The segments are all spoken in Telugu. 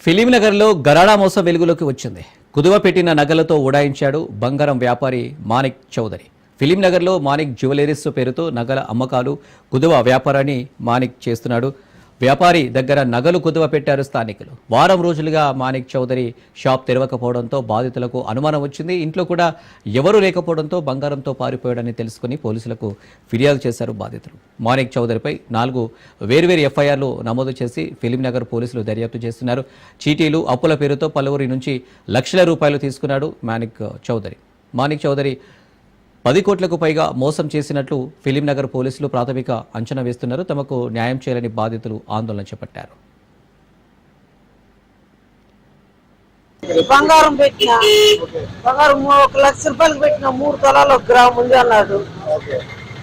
ఫిలింనగర్లో గరాడా మోసం వెలుగులోకి వచ్చింది. కుదువ పెట్టిన నగలతో ఉడాయించాడు బంగారం వ్యాపారి మాణిక్ చౌదరి. ఫిలింనగర్లో మాణిక్ జ్యువెలరీస్ పేరుతో నగల అమ్మకాలు, కుదువ వ్యాపారాన్ని మాణిక్ చేస్తున్నాడు. వ్యాపారి దగ్గర నగలు కుదువ పెట్టారు స్థానికులు. వారం రోజులుగా మాణిక్ చౌదరి షాప్ తెరవకపోవడంతో బాధితులకు అనుమానం వచ్చింది. ఇంట్లో కూడా ఎవరూ లేకపోవడంతో బంగారంతో పారిపోయాడని తెలుసుకుని పోలీసులకు ఫిర్యాదు చేశారు బాధితులు. మాణిక్ చౌదరిపై 4 వేర్వేరు ఎఫ్ఐఆర్లు నమోదు చేసి ఫిలింనగర్ పోలీసులు దర్యాప్తు చేస్తున్నారు. చీటీలు, అప్పుల పేరుతో పలువురి నుంచి లక్షల రూపాయలు తీసుకున్నాడు మాణిక్ చౌదరి 10 కోట్లకు పైగా మోసం చేసినట్లు ఫిలింనగర్ పోలీసులు ప్రాథమిక అంచనా వేస్తున్నారు. తమకు న్యాయం చేయాలని బాధితులు ఆందోళన చేపట్టారు. బంగారం బంగారం 1 లక్ష రూపాయలు పెట్టిన 3 తులాలు 1 గ్రాము ఉంది అన్నాడు.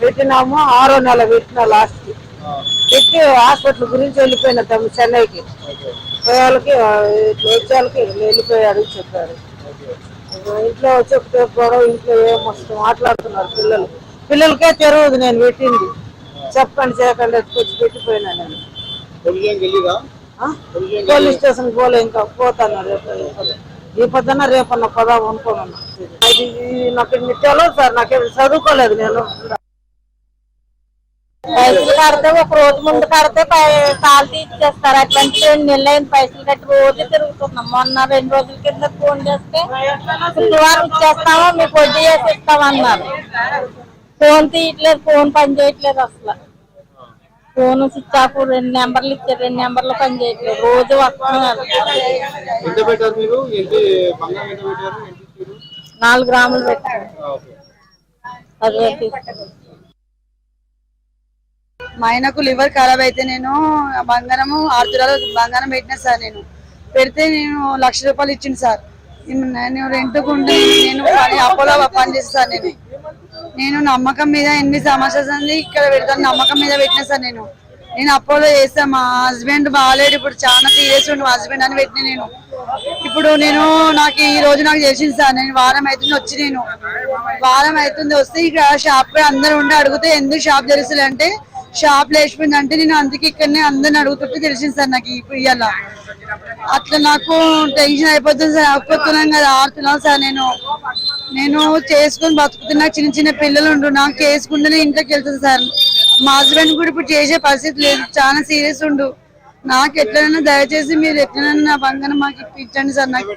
పెట్టినాము 6వ నెల పెట్టిన లాస్ట్ పెట్టి హాస్పిటల్ గురించి వెళ్ళిపోయినా తమ చెన్నైకి పోయాలకి వచ్చేళ్ళకి వెళ్ళిపోయాడు చెప్పాడు. ఇంట్లో చెప్తే గొడవ ఇంట్లో ఏమొస్తుంది మాట్లాడుతున్నారు పిల్లలకే తెరవదు. నేను పెట్టింది చెప్పండి చేయకండి వచ్చి పెట్టిపోయినా. నేను పోలీస్ స్టేషన్ పోలే, ఇంకా పోతాను ఈ పొద్దున్న రేపన్న పదాం అనుకోమన్నా. ఇది నాకు తెలియదు సార్, నాకేమి చదువుకోలేదు. నేను పైసలు కడితే 1 రోజు ముందు కడితే కాలు తీసేస్తారు. అట్లాంటి 2 నెలలు అయింది పైసలు కట్టి రోజు తిరుగుతున్నాం. మొన్న 2 రోజుల కింద ఫోన్ చేస్తే శుక్రవారం ఇచ్చేస్తామో మీకు వడ్డీ చేసి ఇస్తామన్నారు. ఫోన్ తీయట్లేదు, ఫోన్ పని చేయట్లేదు. అసలు ఫోన్ స్విచ్ ఆఫ్. 2 నెంబర్లు ఇచ్చారు, 2 నెంబర్లు పని చేయట్లేదు. రోజు వస్తున్నారు. 4 గ్రాములు పెట్టారు. అదే మా ఆయనకు లివర్ ఖరాబ్ అయితే నేను బంగారము 6 తులాలు బంగారం పెట్టినా సార్. నేను పెడితే నేను 1 లక్ష రూపాయలు ఇచ్చింది సార్. నేను రెంట్కుంటే నేను అపోలో పని చేస్తాను. నేను నమ్మకం మీద 8 సంవత్సరాలు ఇక్కడ పెడతాను నమ్మకం మీద పెట్టినా సార్. నేను అపోలో చేస్తాను. మా హస్బెండ్ బాగాలేడు, ఇప్పుడు చాలా సీరియస్ ఉండు మా హస్బెండ్ అని పెట్టిన. ఇప్పుడు నాకు ఈ రోజు నాకు తెలిసింది సార్. నేను వారం అవుతుంది వచ్చి వారం అవుతుంది వస్తే ఇక్కడ షాప్ అందరు ఉండి అడిగితే ఎందుకు షాప్ తెలుసులే అంటే షాప్ లేచిపోయింది అంటే నేను అందుకే ఇక్కడనే అందరిని అడుగుతుంటే తెలిసింది సార్ నాకు ఇప్పుడు ఇవాళ. అట్లా నాకు టెన్షన్ అయిపోతుంది సార్. అయిపోతున్నాం కదా 6 తులాలు సార్. నేను చేసుకుని బతుకుతున్నా. చిన్న పిల్లలు ఉండు, నాకు చేసుకుంటేనే ఇంట్లోకి వెళ్తుంది సార్. మా హస్బెండ్ కూడా ఇప్పుడు చేసే పరిస్థితి లేదు, చాలా సీరియస్ ఉండు. నాకు ఎట్లైనా దయచేసి మీరు ఎట్లైనా నా బంగారం మాకు ఇప్పించండి సార్. నాకు